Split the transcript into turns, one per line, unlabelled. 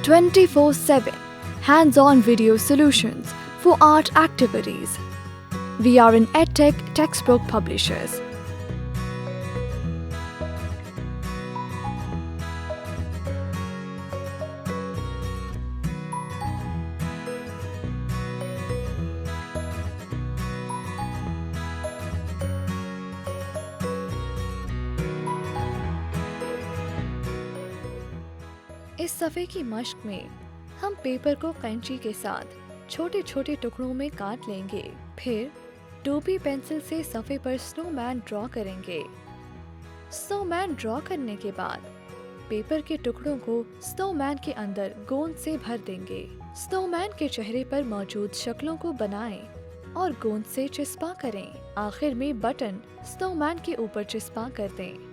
24/7 hands-on video solutions for art activities. We are an EdTech textbook publishers. इस सफ़े की मश्क में हम पेपर को कैंची के साथ छोटे छोटे टुकड़ों में काट लेंगे। फिर 2B पेंसिल से सफ़े पर स्नोमैन ड्रॉ करेंगे। स्नोमैन ड्रॉ करने के बाद पेपर के टुकड़ों को स्नोमैन के अंदर गोंद से भर देंगे। स्नोमैन के चेहरे पर मौजूद शक्लों को बनाएं और गोंद से चिस्पा करें। आखिर में बटन स्नोमैन के ऊपर चिस्पा कर दें।